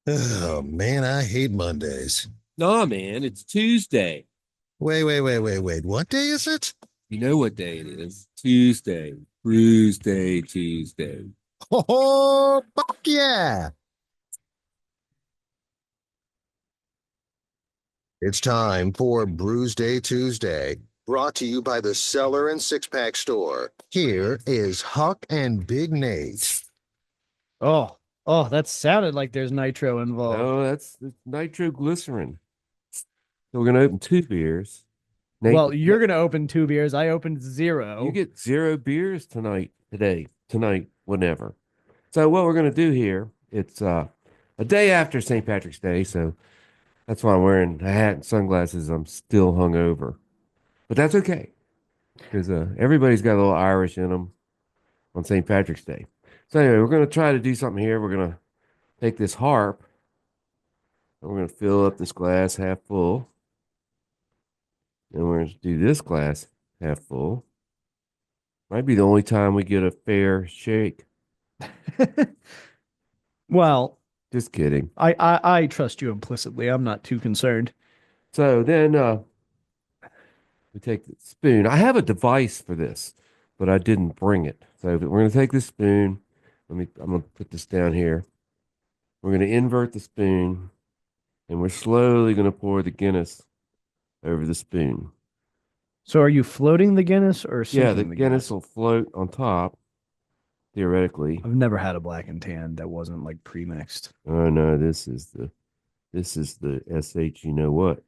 Oh man, I hate Mondays. Nah, man, it's Tuesday. Wait. What day is it? You know what day it is? Tuesday. Brewsday, Tuesday. Oh, fuck yeah. It's time for Brewsday Tuesday, brought to you by the Cellar and Six Pack Store. Here is Huck and Big Nate. Oh, oh, that sounded like there's nitro involved. No, that's nitroglycerin. So we're gonna open two beers. Nate, Well, you're gonna open two beers. I opened you zero. get zero beers tonight, whenever. So what we're gonna do here, it's a day after St. Patrick's Day, so that's why I'm wearing a hat and sunglasses. I'm still hungover, but that's okay because everybody's got a little Irish in them on St. Patrick's Day. So anyway, we're gonna try to do something here. We're gonna take this harp and we're gonna fill up this glass half full. And we're gonna do this glass half full. Might be the only time we get a fair shake. Well, Just kidding. I trust you implicitly. I'm not too concerned. So then we take the spoon. I have a device for this, but I didn't bring it. So we're gonna take this spoon. I'm gonna put this down here. We're gonna invert the spoon and we're slowly gonna pour the Guinness over the spoon. So are you floating the Guinness or Yeah, the sinking the Guinness Guinness? will float on top, theoretically. I've never had a black and tan that wasn't like pre-mixed. Oh no, this is the SH you know what.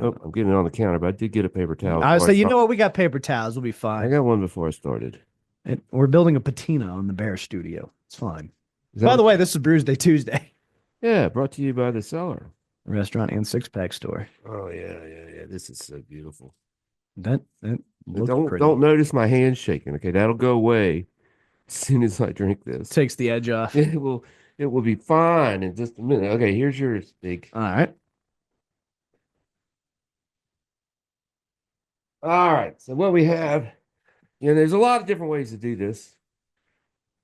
Oh, I'm getting it on the counter, but I did get a paper towel I would before I say, you know start. what? We got paper towels. We'll be I fine. got one before I started. We're building a patina on the Bear Studio. It's fine. Is that By the what way, this is Brews Day Tuesday, Yeah, brought to you by the seller. restaurant and six pack store. Oh yeah. This is so beautiful. That But looks don't pretty. notice my hands shaking. Okay, that'll go away as soon as I drink this. Takes the edge off. It will be fine in just a minute. Okay, here's yours, big. All right. All right. So what we have, there's a lot of different ways to do this,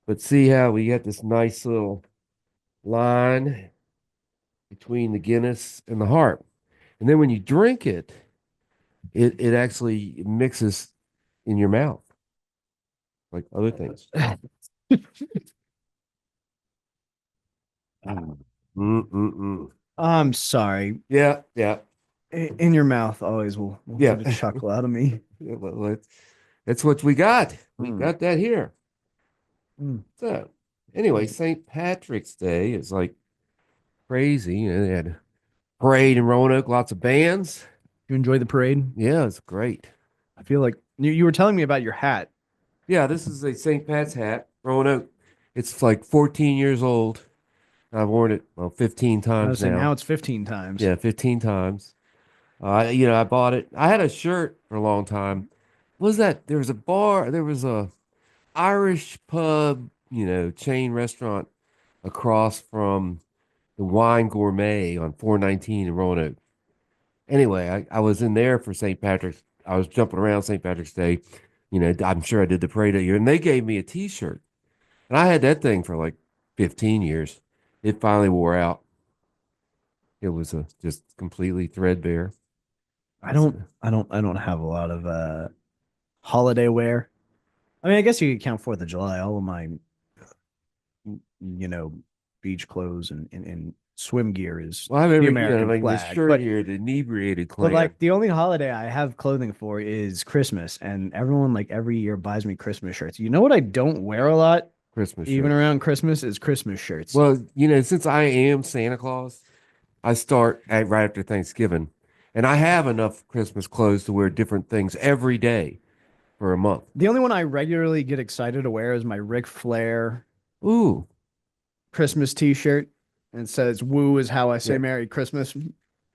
but see how we get this nice little line between the Guinness and the Harp. And then when you drink it, it actually mixes in your mouth like other things. Mm-mm-mm. I'm sorry. Yeah. In your mouth always will Yeah. get a chuckle out of me. Yeah, well, that's what we got. We Mm. got that here. Mm. So anyway, St. Patrick's Day is like crazy. They had a parade in Roanoke, lots of bands. You enjoy the parade? Yeah, it's great. I feel like you were telling me about your hat. Yeah, this is a St. Pat's hat, Roanoke. It's like 14 years old. I've worn it, well, 15 I times was saying now. now it's 15 times. Yeah, 15 times. I bought it. I had a shirt for a long time. What was that? There was a bar, there was a Irish pub, chain restaurant across from the Wine Gourmet on 419 in Roanoke. Anyway, I was in there for St. Patrick's. I was jumping around St. Patrick's Day. I'm sure I did the parade that year, and they gave me a T-shirt, and I had that thing for like 15 years. It finally wore out. It was just completely threadbare. I don't have a lot of holiday wear. I mean, I guess you could count 4th of July. All of my you know, beach clothes and swim gear is Well, I the remember, American like this flag. shirt But here, the inebriated but clan. like the only holiday I have clothing for is Christmas, and everyone like every year buys me Christmas shirts. You know what I don't wear a lot, Christmas even shirt. around Christmas, is Christmas shirts. Well, since I am Santa Claus, I start right after Thanksgiving, and I have enough Christmas clothes to wear different things every day for a month. The only one I regularly get excited to wear is my Ric Flair Ooh, Christmas T-shirt, and it says "Woo is how I say yeah, Merry Christmas."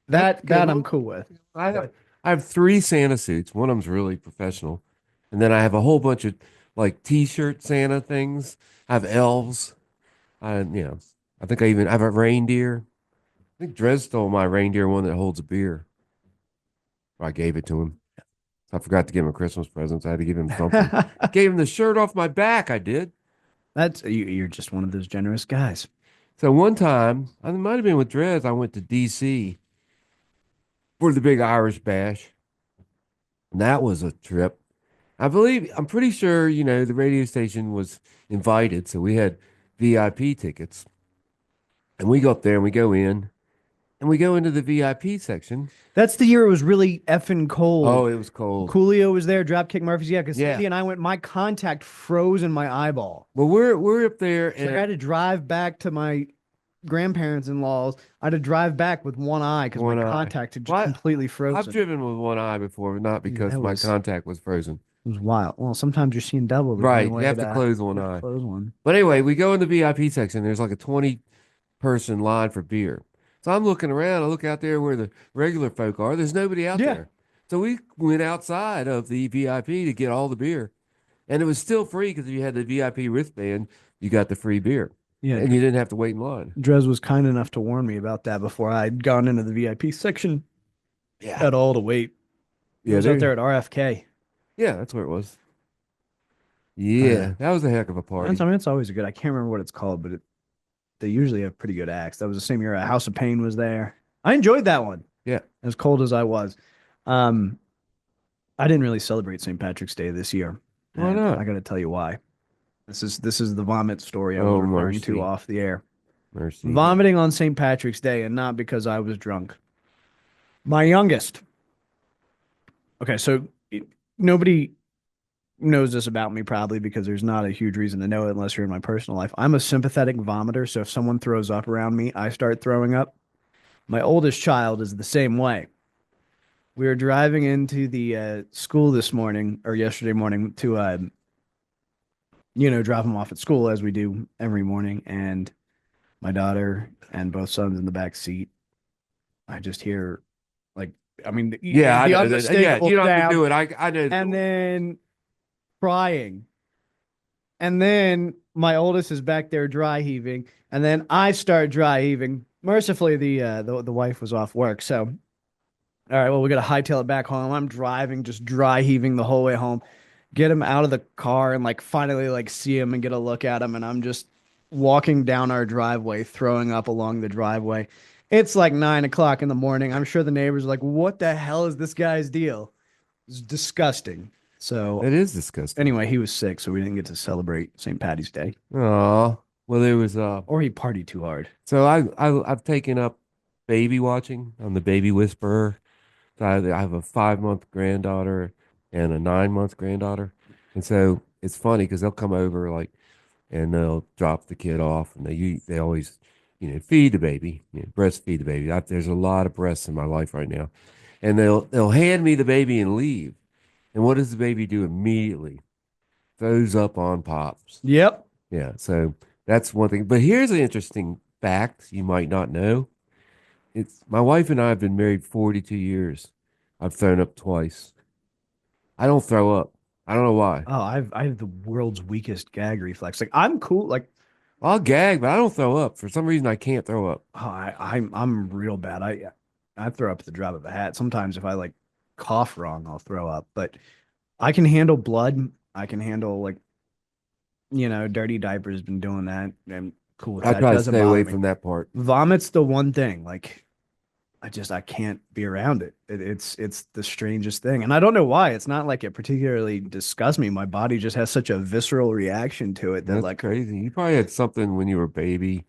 that's a good That I'm one. cool with. I have three Santa suits. One of them's really professional, and then I have a whole bunch of like T-shirt Santa things. I have elves. I think I have a reindeer. I think Dres stole my reindeer one that holds a beer. I gave it to him. I forgot to give him a Christmas present. So I had to give him something. Gave him the shirt off my back. I did. You're just one of those generous guys. So one time, I might have been with Drez, I went to DC for the big Irish bash. And that was a trip. I'm pretty sure, the radio station was invited. So we had VIP tickets. And we go up there and we go in and we go into the VIP section. That's the year it was really effing cold. Oh, it was cold. Coolio was there, Dropkick Murphys. Yeah, because Yeah. Cindy and I went, my contact froze in my eyeball. Well, we're up there It's like I and had to drive back to my grandparents in laws. I had to drive back with one eye because my one eye. contact had just Well, completely I've frozen. driven with one eye before, but not Dude, because that my was contact was frozen. it was wild. Well, sometimes you're seeing double. There's Right. no You way have to close one eye. close one. But anyway, we go in the VIP section. There's like a 20-person line for beer. So I'm looking around. I look out there where the regular folk are. There's nobody out Yeah. there. So we went outside of the VIP to get all the beer. And it was still free because if you had the VIP wristband, you got the free beer. Yeah, And you didn't have to wait in line. Drez was kind enough to warn me about that before I'd gone into the VIP section Yeah. at all to wait. It Yeah, was out there at RFK. Yeah, that's where it was. Yeah, Uh, that was a heck of a party. I mean, it's always a good. I can't remember what it's called, but they usually have pretty good acts. That was the same year House of Pain was there. I enjoyed that one. Yeah. As cold as I was. Um, I didn't really celebrate St. Patrick's Day this year. Why and not? I got to tell you why. This is the vomit story I was Oh, referring mercy. to off the air. Mercy. Vomiting on St. Patrick's Day, and not because I was drunk. My youngest. Okay, so nobody knows this about me probably because there's not a huge reason to know it unless you're in my personal life. I'm a sympathetic vomiter, so if someone throws up around me, I start throwing up. My oldest child is the same way. We were driving into the school this morning or yesterday morning to drop him off at school as we do every morning, and my daughter and both sons in the back seat. I just hear like, I mean, Yeah, I the know that. Yeah, unmistakable you don't have to sound, do it. I know. and then crying. And then my oldest is back there dry heaving, and then I start dry heaving. Mercifully, the wife was off work, so all right. Well, we got to hightail it back home. I'm driving, just dry heaving the whole way home. Get him out of the car and like finally like see him and get a look at him, and I'm just walking down our driveway, throwing up along the driveway. It's like 9 o'clock in the morning. I'm sure the neighbors are like, "What the hell is this guy's deal?" It's disgusting. So It is disgusting. anyway, he was sick, so we didn't get to celebrate St. Patty's Day. Oh, well, there was Or he partied too hard. So I've taken up baby watching. I'm the baby whisperer. So I have a 5-month granddaughter and a 9-month granddaughter, and so it's funny because they'll come over and they'll drop the kid off, and they always feed the baby, breastfeed the baby. There's a lot of breasts in my life right now, and they'll hand me the baby and leave. And what does the baby do immediately? Throws up on pops. Yep. Yeah, so that's one thing. But here's an interesting fact you might not know. It's my wife and I have been married 42 years. I've thrown up twice. I don't throw up. I don't know why. Oh, I have the world's weakest gag reflex. Like I'm cool. Like I'll gag, but I don't throw up. For some reason, I can't throw up. oh, I'm real bad. I throw up at the drop of a hat. Sometimes if I like cough wrong, I'll throw up. But I can handle blood. I can handle like dirty diapers. Been doing that. I'm cool with I that. try to Doesn't stay bother away me. from that part. Vomit's the one thing. Like I can't be around it. It's the strangest thing, and I don't know why. It's not like it particularly disgusts me. My body just has such a visceral reaction to it that That's like, crazy. You probably had something when you were a baby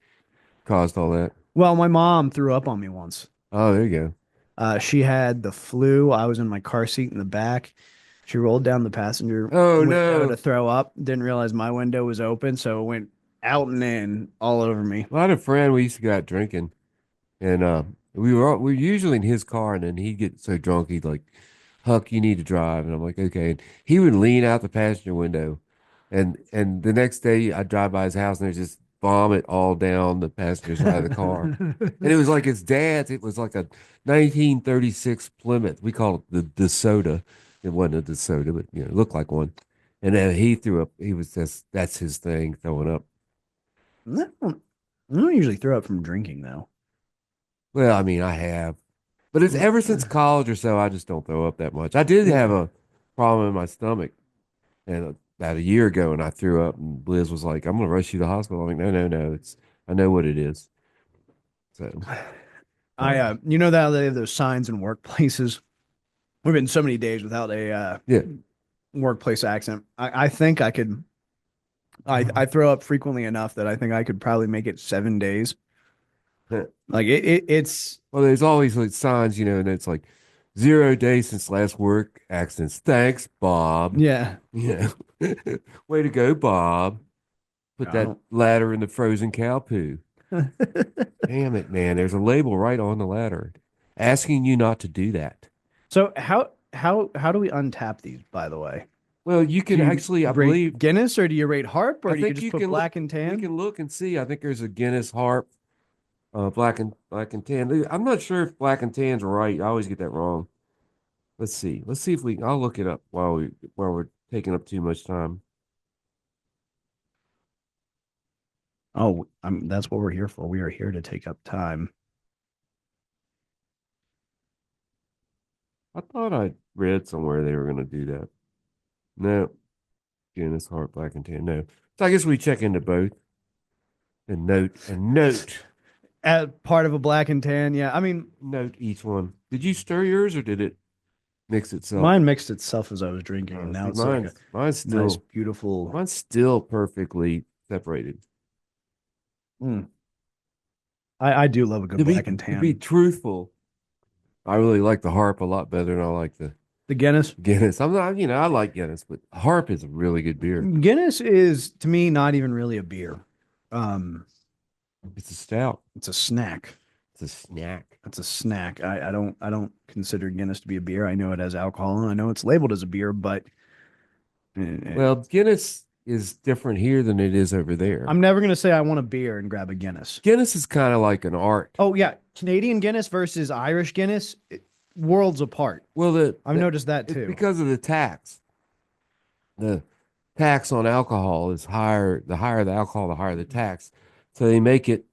caused all that. well, my mom threw up on me once. Oh, there you go. She had the flu. I was in my car seat in the back. She rolled down the passenger Oh, window no. to throw up. Didn't realize my window was open, so it went out and in all over me. Well, I had a friend we used to go out drinking, and we were usually in his car, and then he'd get so drunk he'd like, Huck, you need to drive, and I'm like, okay. And he would lean out the passenger window, and the next day I'd drive by his house, and there's just vomit all down the passenger side of the car, and it was like his dad's. It was like a 1936 Plymouth. We call it the soda. It wasn't a DeSoto, but it looked like one. And then he threw up. He was just that's his thing, throwing up. I don't usually throw up from drinking though. Well, I mean, I have, but it's ever since college or so, I just don't throw up that much. I did have a problem in my stomach, and about a year ago, and I threw up, and Liz was like, "I'm gonna rush you to the hospital." I'm like, "No, no, no, I know what it is. So You know that they have those signs in workplaces. We've been so many days without a yeah. workplace accent. I think I could. I throw up frequently enough that I think I could probably make it 7 days. Like it's Well, there's always like signs, and it's like 0 days since last work accidents. Thanks, Bob. yeah. Yeah. Way to go, Bob. Put I that don't. ladder in the frozen cow poo. Damn it, man. There's a label right on the ladder asking you not to do that. So how do we untap these? By the way, Well, you do can you actually, I rate believe, Guinness or do you rate Harp or I do you think just you put can look, black and we tan? can look and see. I think there's a Guinness Harp, black and tan. I'm not sure if black and tan's right. I always get that wrong. Let's see. Let's see if I'll look it up while we're taking up too much time. Oh, that's what we're here for. We are here to take up time. I thought I read somewhere they were going to do that. No, Guinness Heart Black and Tan. No. So I guess we check into both and note As part of a black and tan, yeah. I mean, note each one. Did you stir yours or did it mix itself? mine mixed itself as I was drinking, and now See, it's like mine's a mine's still nice, beautiful. mine's still perfectly separated. Mm. I do love a good To be black and to be tan. truthful, I really like the Harp a lot better than I like the The Guinness. Guinness. I'm not, I like Guinness, but Harp is a really good beer. Guinness is to me not even really a beer. Um, It's a stout. it's a snack. It's a snack. It's a snack. I don't consider Guinness to be a beer. I know it has alcohol and I know it's labeled as a beer, but Well, Guinness is different here than it is over there. I'm never gonna say I want a beer and grab a Guinness. Guinness is kind of like an art. Oh yeah, Canadian Guinness versus Irish Guinness, worlds apart. Well, I've noticed that it's too. because of the tax. The tax on alcohol is higher. The higher the alcohol, the higher the tax. So they make it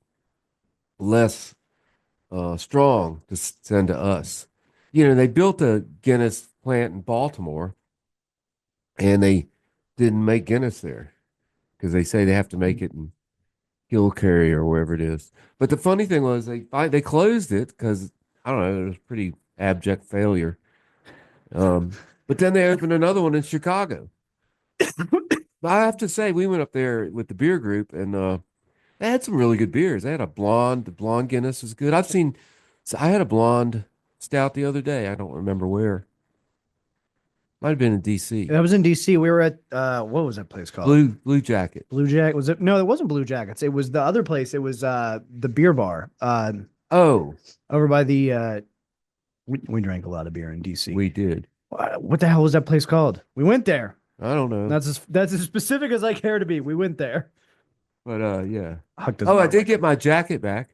less strong to send to us. They built a Guinness plant in Baltimore, and they didn't make Guinness there because they say they have to make it in Hillcary or wherever it is. But the funny thing was they closed it because I don't know, it was pretty abject failure. But then they opened another one in Chicago. I have to say, we went up there with the beer group and they had some really good beers. They had the blonde Guinness was good. So I had a blonde stout the other day. I don't remember where. Might have been in DC. That was in DC. We were at what was that place called? Blue Jacket. Blue Jacket. Was it? No, it wasn't Blue Jackets. It was the other place. It was the beer bar. Oh, Over by the we drank a lot of beer in DC. we did. What the hell was that place called? We went there. I don't know. That's as specific as I care to be. We went there. But yeah. Huck doesn't Oh, I know. did get my jacket back.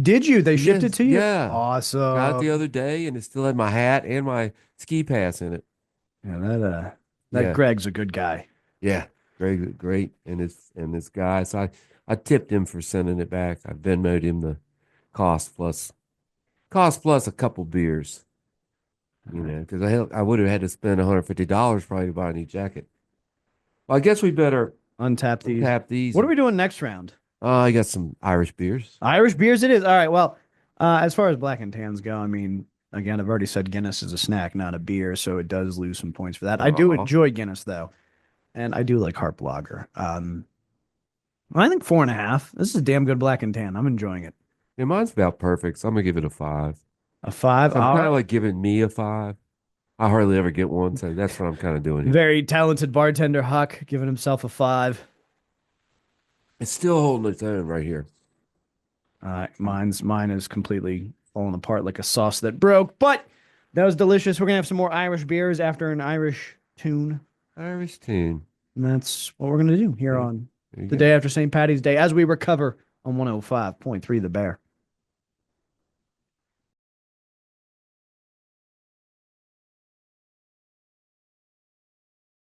Did you? They shipped Yes, it to you? yeah. Awesome. Got it the other day and it still had my hat and my ski pass in it. Yeah, that Yeah. Greg's a good guy. Yeah. Great. And this guy. So I tipped him for sending it back. I Venmoed him the cost plus a couple beers. Because I would have had to spend $150 probably to buy a new jacket. Well, I guess we better Untap these. tap these. What are we doing next round? I got some Irish beers. Irish beers it is. All right. Well, as far as black and tans go, I mean, again, I've already said Guinness is a snack, not a beer, so it does lose some points for that. I do Aw. enjoy Guinness though, and I do like Harp Lager. I think 4.5. This is a damn good black and tan. I'm enjoying it. Yeah, mine's about perfect, so I'm gonna give it a 5. A 5. So I'm kind All of like giving me a 5. I hardly ever get one, so that's what I'm kind of doing here. very talented bartender Huck giving himself a 5. It's still holding its own right here. Mine is completely falling apart like a sauce that broke, but that was delicious. We're gonna have some more Irish beers after an Irish tune, Irish tune. and that's what we're gonna do here Yeah. on There you the go. day after St. Patty's Day as we recover on 105.3 The Bear.